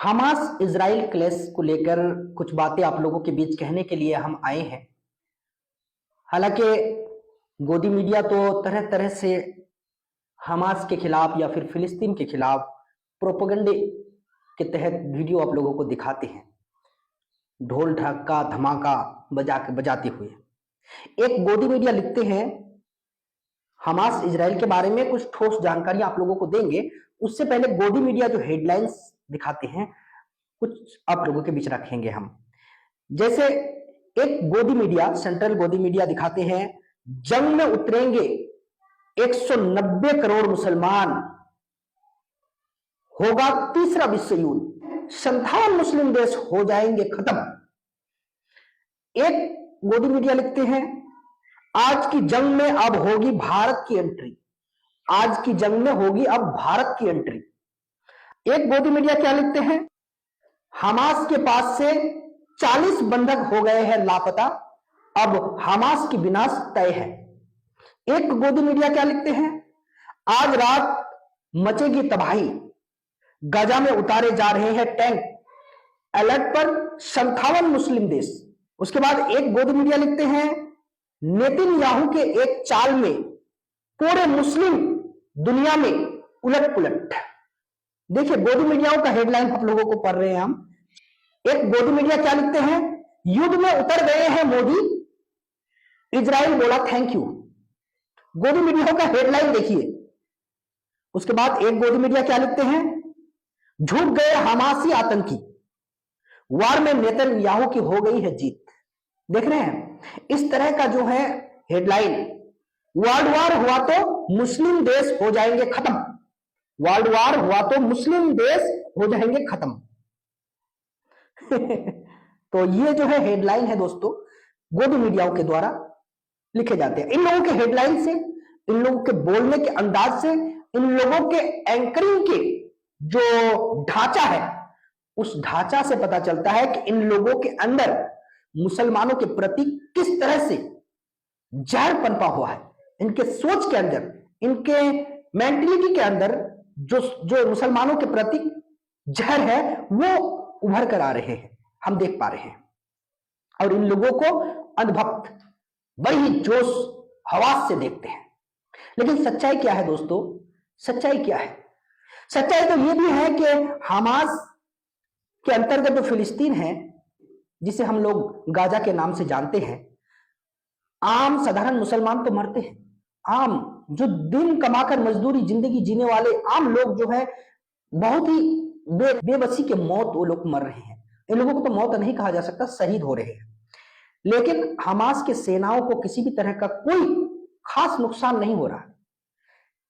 Hamas Israel clash को लेकर कुछ बातें आप लोगों के बीच कहने के लिए हम आए हैं। हालांकि गोदी मीडिया तो तरह तरह से हमास के खिलाफ या फिर फिलिस्तीन के खिलाफ प्रोपेगेंडे के तहत वीडियो आप लोगों को दिखाते हैं, ढोल ढक्का धमाका बजाते हुए। एक गोदी मीडिया लिखते हैं हमास इजराइल के बारे में कुछ ठोस जानकारी आप लोगों को देंगे। उससे पहले गोदी मीडिया जो हेडलाइंस दिखाते हैं कुछ आप लोगों के बीच रखेंगे हम। जैसे एक गोदी मीडिया, सेंट्रल गोदी मीडिया दिखाते हैं जंग में उतरेंगे 190 करोड़ मुसलमान, होगा तीसरा विश्व युद्ध, 57 मुस्लिम देश हो जाएंगे खत्म। एक गोदी मीडिया लिखते हैं आज की जंग में अब होगी भारत की एंट्री, आज की जंग में होगी अब भारत की एंट्री। एक गोदी मीडिया क्या लिखते हैं हमास के पास से 40 बंधक हो गए हैं लापता, अब हमास की विनाश तय है। एक गोदी मीडिया क्या लिखते हैं आज रात मचेगी तबाही, गाजा में उतारे जा रहे हैं टैंक, अलर्ट पर 57 मुस्लिम देश। उसके बाद एक गोदी मीडिया लिखते हैं नेतन्याहू के एक चाल में पूरे मुस्लिम दुनिया में उलट पुलट। देखिए गोदी मीडियाओं का हेडलाइन आप लोगों को पढ़ रहे हैं हम। एक गोदी मीडिया क्या लिखते हैं युद्ध में उतर गए हैं मोदी, इजराइल बोला थैंक यू। गोदी मीडियाओं का हेडलाइन देखिए। उसके बाद एक गोदी मीडिया क्या लिखते हैं झूठ गए हमासी आतंकी, वार में नेतन्याहू की हो गई है जीत। देख रहे हैं इस तरह का जो है हेडलाइन। वर्ल्ड वार हुआ तो मुस्लिम देश हो जाएंगे खत्म, वर्ल्ड वार हुआ तो मुस्लिम देश हो जाएंगे खत्म। तो ये जो है हेडलाइन है दोस्तों, गोदी मीडियाओं के द्वारा लिखे जाते हैं। इन लोगों के हेडलाइन से, इन लोगों के बोलने के अंदाज से, इन लोगों के एंकरिंग के जो ढांचा है उस ढांचा से पता चलता है कि इन लोगों के अंदर मुसलमानों के प्रति किस तरह से जहर पनपा हुआ है। इनके सोच के अंदर, इनके मेंटलिटी के अंदर जो मुसलमानों के प्रति जहर है वो उभर कर आ रहे हैं, हम देख पा रहे हैं। और इन लोगों को अंधभक्त बड़ी ही जोश हवास से देखते हैं। लेकिन सच्चाई क्या है दोस्तों? सच्चाई क्या है? सच्चाई तो ये भी है कि हमास के अंतर्गत जो फिलिस्तीन है, जिसे हम लोग गाजा के नाम से जानते हैं, आम साधारण मुसलमान तो मरते हैं। आम जो दिन कमाकर मजदूरी जिंदगी जीने वाले आम लोग जो है बहुत ही बेबसी के मौत वो लोग मर रहे हैं। इन लोगों को तो मौत नहीं कहा जा सकता, शहीद हो रहे हैं। लेकिन हमास के सेनाओं को किसी भी तरह का कोई खास नुकसान नहीं हो रहा।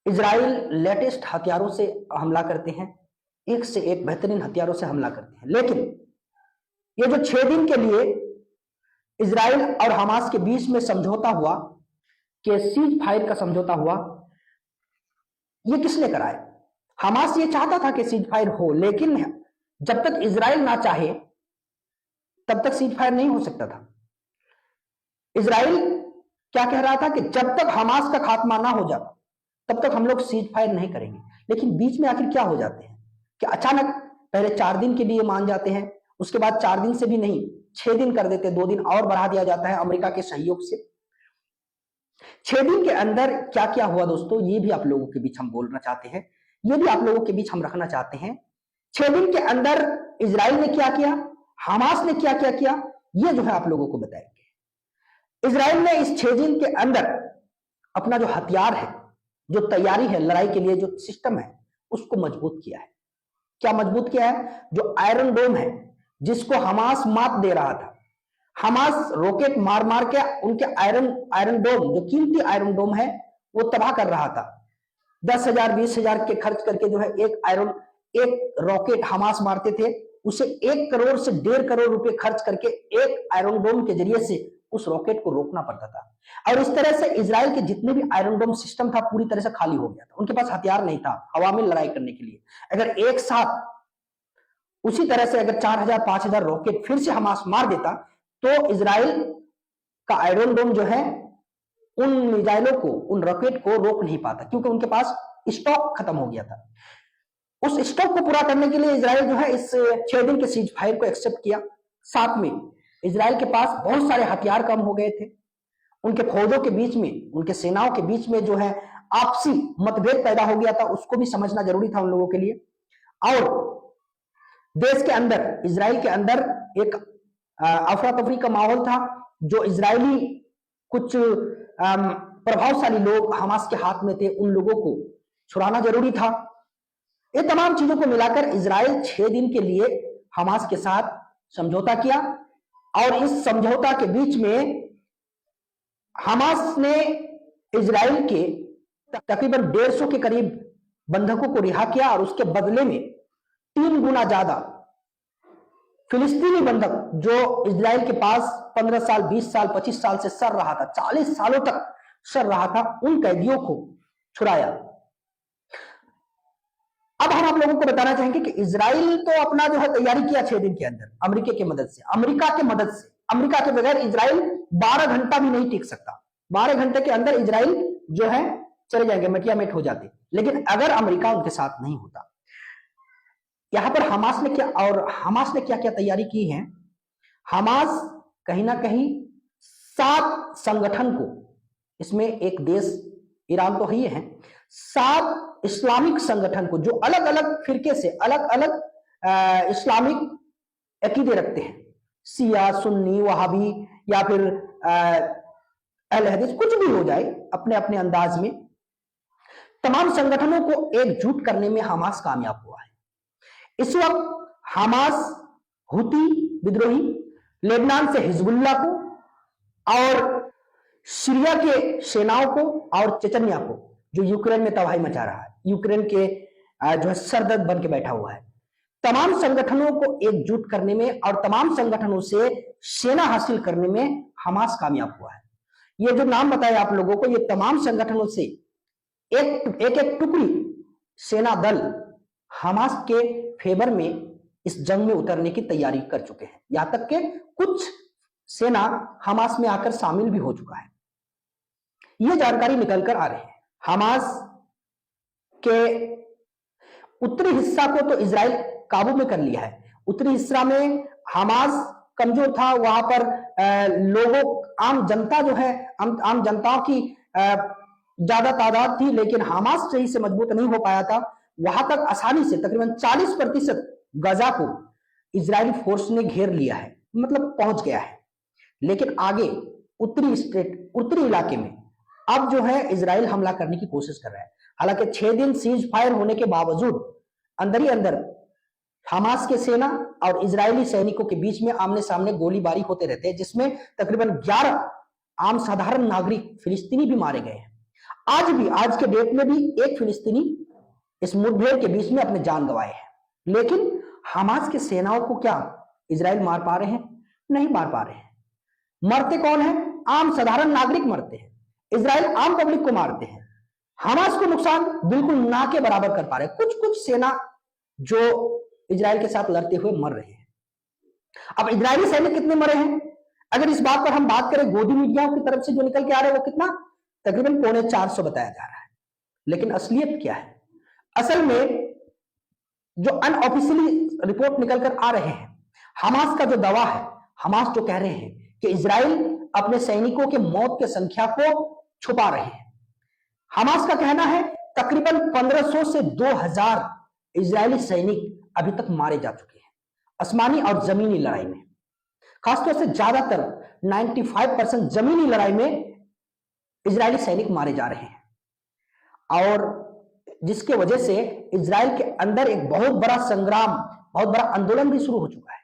इजराइल लेटेस्ट हथियारों से हमला करते हैं, एक से एक बेहतरीन हथियारों से हमला करते हैं। लेकिन ये जो 6 दिन के लिए इजराइल और हमास के बीच में समझौता हुआ, कि सीज फायर का समझौता हुआ, ये किसने कराया? हमास ये चाहता था कि सीज फायर हो, लेकिन जब तक इजराइल ना चाहे तब तक सीज फायर नहीं हो सकता था। इजराइल क्या कह रहा था कि जब तक हमास का खात्मा ना हो जाता तब तक हम लोग सीज फायर नहीं करेंगे। लेकिन बीच में आखिर क्या हो जाते हैं कि अचानक पहले 4 दिन के लिए मान जाते हैं, उसके बाद 4 दिन से भी नहीं 6 दिन कर देते, 2 दिन और बढ़ा दिया जाता है अमेरिका के सहयोग से। 6 दिन के अंदर क्या क्या हुआ दोस्तों, ये भी आप लोगों के बीच हम बोलना चाहते हैं, ये भी आप लोगों के बीच हम रखना चाहते हैं। 6 दिन के अंदर इजराइल ने क्या किया, हमास ने क्या क्या किया, ये जो है आप लोगों को बताएंगे। इजराइल ने इस 6 दिन के अंदर अपना जो हथियार है, जो तैयारी है लड़ाई के लिए, जो सिस्टम है, उसको मजबूत किया है। क्या मजबूत किया है? जो आयरन डोम है, जिसको हमास मात दे रहा था, हमास रॉकेट मार मार के उनके आयरन डोम, जो कीमती आयरन डोम है, वो तबाह कर रहा था। 10,000 20,000 के खर्च करके जो है एक रॉकेट हमास मारते थे, उसे 1 करोड़ से 1.5 करोड़ रुपए खर्च करके एक आयरन डोम के जरिए से उस रॉकेट को रोकना पड़ता था। और इस तरह से इजराइल के जितने भी आयरन डोम सिस्टम था पूरी तरह से खाली हो गया था। उनके पास हथियार नहीं था हवा में लड़ाई करने के लिए। अगर एक साथ उसी तरह से अगर 4,000 5,000 रॉकेट फिर से हमास मार देता तो इजराइल का आयरन डोम जो है उन मिसाइलों को, उन रॉकेट को रोक नहीं पाता, क्योंकि उनके पास स्टॉक खत्म हो गया था। उस स्टॉक को पूरा करने के लिए इजराइल जो है इस 6 दिन के सीज फायर को एक्सेप्ट किया। साथ में इजराइल के पास बहुत सारे हथियार कम हो गए थे, उनके फौजों के बीच में, उनके सेनाओं के बीच में जो है आपसी मतभेद पैदा हो गया था, उसको भी समझना जरूरी था उन लोगों के लिए। और देश के अंदर, इजराइल के अंदर एक अफरा तफरी का माहौल था। जो इजरायली कुछ प्रभावशाली लोग हमास के हाथ में थे, उन लोगों को छुड़ाना जरूरी था। ये तमाम चीजों को मिलाकर इजराइल 6 दिन के लिए हमास के साथ समझौता किया और इस समझौता के बीच में हमास ने इजराइल के तकरीबन 150 के करीब बंधकों को रिहा किया और उसके बदले में 3 गुना ज्यादा फिलिस्तीनी बंधक जो इजराइल के पास 15 साल, 20 साल, 25 साल से सर रहा था, 40 सालों तक सर रहा था, उन कैदियों को छुड़ाया। अब हम आप लोगों को बताना चाहेंगे कि इजराइल तो अपना जो है तैयारी किया 6 दिन के अंदर अमेरिका की मदद से, अमेरिका के बगैर इजराइल 12 घंटा भी नहीं टिक सकता। 12 घंटे के अंदर इजराइल जो है चले जाएंगे, मटिया मेट हो जाते। लेकिन अगर अमेरिका उनके साथ नहीं होता, यहां पर हमास ने क्या क्या तैयारी की है। हमास कहीं ना कहीं 7 संगठन को, इसमें एक देश ईरान तो ही है, 7 इस्लामिक संगठन को जो अलग अलग फिरके से अलग अलग इस्लामिक अकीदे रखते हैं, शिया, सुन्नी, वहाबी या फिर अहले हदीस, कुछ भी हो जाए अपने अपने अंदाज में, तमाम संगठनों को एकजुट करने में हमास कामयाब हुआ है। इस वक्त हमास हुती विद्रोही, लेबनान से हिजबुल्लाह को और सीरिया के सेनाओं को और चेचन्या को जो यूक्रेन में तबाही मचा रहा है, यूक्रेन के जो है सरदर्द बन के बैठा हुआ है, तमाम संगठनों को एकजुट करने में और तमाम संगठनों से सेना हासिल करने में हमास कामयाब हुआ है। ये जो नाम बताया आप लोगों को, ये तमाम संगठनों से एक टुकड़ी सेना दल हमास के फेवर में इस जंग में उतरने की तैयारी कर चुके हैं। यहां तक कि कुछ सेना हमास में आकर शामिल भी हो चुका है। यह जानकारी निकलकर आ रही है। हमास के उत्तरी हिस्सा को तो इजराइल काबू में कर लिया है। उत्तरी हिस्सा में हमास कमजोर था, वहां पर लोगों, आम जनता जो है, आम जनताओं की ज्यादा तादाद थी, लेकिन हमास सही से मजबूत नहीं हो पाया था। वहां तक आसानी से तकरीबन 40% गजा को इजरायली फोर्स ने घेर लिया है, मतलब पहुंच गया है। लेकिन आगे उत्तरी इलाके में अब जो है इजराइल हमला करने की कोशिश कर रहा है। हालांकि 6 दिन सीज फायर होने के बावजूद अंदर ही अंदर हमास के सेना और इजरायली सैनिकों के बीच में आमने सामने गोलीबारी होते रहते हैं, जिसमें तकरीबन 11 आम साधारण नागरिक फिलिस्तीनी भी मारे गए हैं। आज के डेट में भी एक फिलिस्तीनी इस मुठभेड़ के बीच में अपने जान गंवाए हैं। लेकिन हमास के सेनाओं को क्या इजराइल मार पा रहे हैं? नहीं मार पा रहे हैं। मरते कौन है? आम साधारण नागरिक मरते हैं। इजराइल आम पब्लिक को मारते हैं। हमास को नुकसान बिल्कुल ना के बराबर कर पा रहे हैं। कुछ सेना जो इजराइल के साथ लड़ते हुए मर रहे हैं। अब इजरायली सैनिक कितने मरे हैं? अगर इस बात पर हम बात करें, गोदी मीडिया की तरफ से जो निकल के आ रहे हैं वो कितना, तकरीबन 450 बताया जा रहा है। लेकिन असलियत क्या है? असल में जो अनऑफिशियली रिपोर्ट निकलकर आ रहे हैं, हमास का जो दावा है, हमास जो कह रहे हैं कि इजराइल अपने सैनिकों के मौत की संख्या को छुपा रहे हैं। हमास का कहना है तकरीबन 1500 से 2000 इजरायली सैनिक अभी तक मारे जा चुके हैं आसमानी और जमीनी लड़ाई में। खासतौर से ज्यादातर 95% जमीनी लड़ाई में इजरायली सैनिक मारे जा रहे हैं, और जिसके वजह से इजराइल के अंदर एक बहुत बड़ा संग्राम, बहुत बड़ा आंदोलन भी शुरू हो चुका है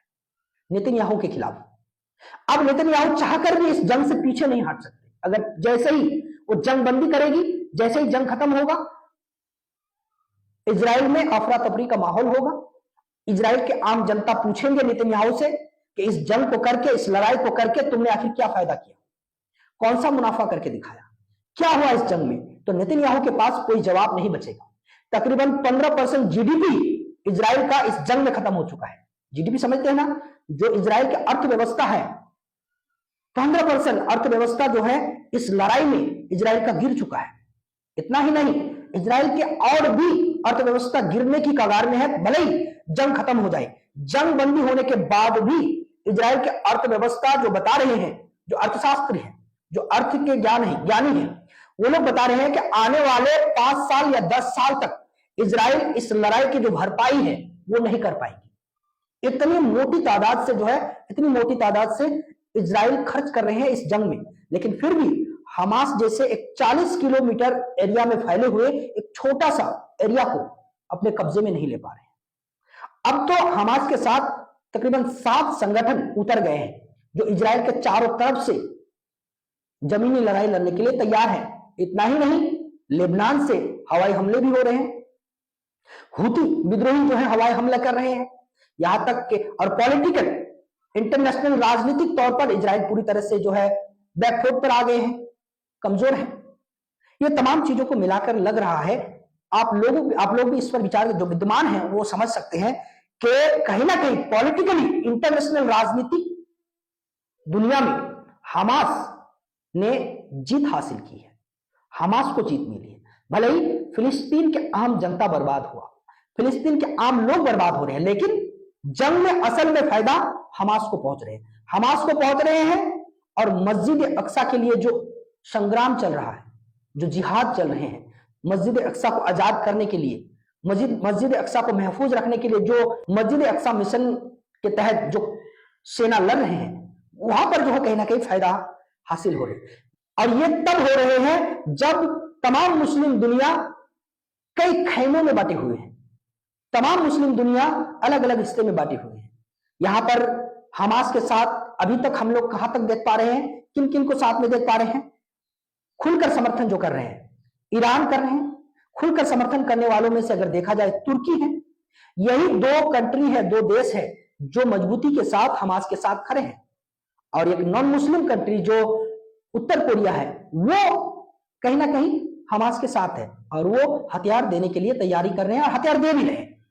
नेतन्याहू के खिलाफ। अब नेतन्याहू चाहकर भी इस जंग से पीछे नहीं हट सकते। अगर जैसे ही वो जंग बंदी करेगी, जैसे ही जंग खत्म होगा, इजराइल में अफरा तफरी का माहौल होगा। इजराइल के आम जनता पूछेंगे नेतन्याहू से कि इस जंग को करके, इस लड़ाई को करके तुमने आखिर क्या फायदा किया, कौन सा मुनाफा करके दिखाया, क्या हुआ इस जंग में? तो नेतन्याहू के पास कोई जवाब नहीं बचेगा। तकरीबन 15% जीडीपी इजराइल का इस जंग में खत्म हो चुका है। जीडीपी समझते हैं ना, जो इजराइल की अर्थव्यवस्था है, 15% अर्थव्यवस्था जो है इस लड़ाई में इजराइल का गिर चुका है। इतना ही नहीं, इजराइल के और भी अर्थव्यवस्था गिरने की कगार में है। भले ही जंग खत्म हो जाए, जंग बंदी होने के बाद भी इजराइल के अर्थव्यवस्था जो बता रहे हैं, जो अर्थशास्त्री हैं, जो अर्थ के ज्ञानी हैं, वो लोग बता रहे हैं कि आने वाले 5 साल या 10 साल तक इजराइल इस लड़ाई की जो भरपाई है वो नहीं कर पाएगी। इतनी मोटी तादाद से जो है, इतनी मोटी तादाद से इजराइल खर्च कर रहे हैं इस जंग में, लेकिन फिर भी हमास जैसे एक 40 किलोमीटर एरिया में फैले हुए एक छोटा सा एरिया को अपने कब्जे में नहीं ले पा रहे। अब तो हमास के साथ तकरीबन 7 संगठन उतर गए हैं जो इजराइल के चारों तरफ से जमीनी लड़ाई लड़ने के लिए तैयार है। इतना ही नहीं, लेबनान से हवाई हमले भी हो रहे हैं, हुती विद्रोही जो है हवाई हमला कर रहे हैं, यहां तक के और पॉलिटिकल इंटरनेशनल राजनीतिक तौर पर इजराइल पूरी तरह से जो है बैकफुट पर आ गए हैं, कमजोर है। ये तमाम चीजों को मिलाकर लग रहा है, आप लोग भी इस पर विचार जो विद्वान हैं वो समझ सकते हैं कि कहीं ना कहीं पॉलिटिकली इंटरनेशनल राजनीतिक दुनिया में हमास ने जीत हासिल की है, हमास को जीत मिली है। भले ही फिलिस्तीन के आम जनता बर्बाद हुआ, फिलिस्तीन के आम लोग बर्बाद हो रहे हैं, लेकिन जंग में असल में फायदा हमास को पहुंच रहे हैं, हमास को पहुंच रहे हैं। और मस्जिद अक्सा के लिए जो संग्राम चल रहा है, जो जिहाद चल रहे हैं, मस्जिद अक्सा को आजाद करने के लिए, मस्जिद अक्सा को महफूज रखने के लिए जो मस्जिद अक्सा मिशन के तहत जो सेना लड़ रहे हैं, वहां पर जो है कहीं ना कहीं फायदा हासिल हो रहे हैं। और ये तब हो रहे हैं जब तमाम मुस्लिम दुनिया कई खैमों में बांटे हुए हैं, तमाम मुस्लिम दुनिया अलग अलग हिस्से में बांटी हुई है। यहां पर हमास के साथ अभी तक हम लोग कहां तक देख पा रहे हैं, किन किन को साथ में देख पा रहे हैं, खुलकर समर्थन जो कर रहे हैं ईरान कर रहे हैं। खुलकर समर्थन करने वालों में से अगर देखा जाए तुर्की है। यही 2 कंट्री है, 2 देश है जो मजबूती के साथ हमास के साथ खड़े हैं। और एक नॉन मुस्लिम कंट्री जो उत्तर कोरिया है, वो कहीं ना कहीं हमास के साथ है और वो हथियार देने के लिए तैयारी कर रहे हैं और हथियार दे भी रहे हैं।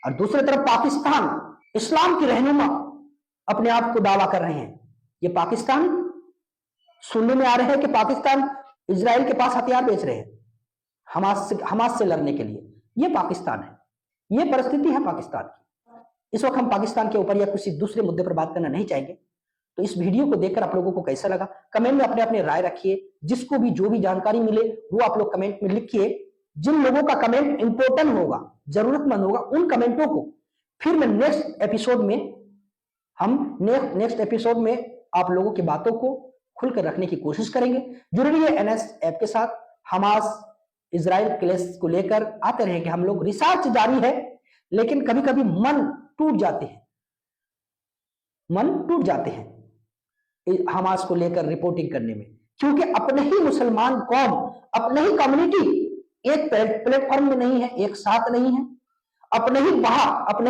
और दूसरी तरफ पाकिस्तान, इस्लाम की रहनुमा अपने आप को दावा कर रहे हैं। ये पाकिस्तान, सुनने में आ रहे हैं कि पाकिस्तान इजराइल के पास हथियार बेच रहे हैं हमास से लड़ने के लिए। ये पाकिस्तान है, ये परिस्थिति है पाकिस्तान की। इस वक्त हम पाकिस्तान के ऊपर या किसी दूसरे मुद्दे पर बात करना नहीं चाहेंगे। तो इस वीडियो को देखकर आप लोगों को कैसा लगा, कमेंट में अपने अपने राय रखिए। जिसको भी जो भी जानकारी मिले वो आप लोग कमेंट में लिखिए। जिन लोगों का कमेंट इंपॉर्टेंट होगा, जरूरतमंद होगा, उन कमेंटों को फिर मैं नेक्स्ट एपिसोड में आप लोगों की बातों को खुलकर रखने की कोशिश करेंगे। जरूरी है एनएस ऐप के साथ हमास इजराइल क्लैश को लेकर आते रहेंगे हम लोग। रिसर्च जारी है, लेकिन कभी कभी मन टूट जाते हैं हमास को लेकर रिपोर्टिंग करने में, क्योंकि अपने ही मुसलमान कौम, अपने ही कम्युनिटी एक प्लेटफॉर्म में नहीं है, एक साथ नहीं है। अपने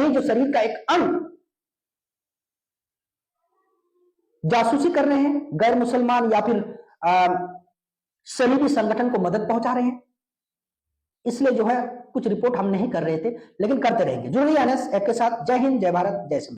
ही जो शरीर का एक अंग जासूसी कर रहे हैं, गैर मुसलमान या फिर सलीबी संगठन को मदद पहुंचा रहे हैं। इसलिए जो है कुछ रिपोर्ट हम नहीं कर रहे थे, लेकिन करते रहेंगे। जुड़िए एनएस ऐप के साथ। जय हिंद, जय भारत, जय सिंह।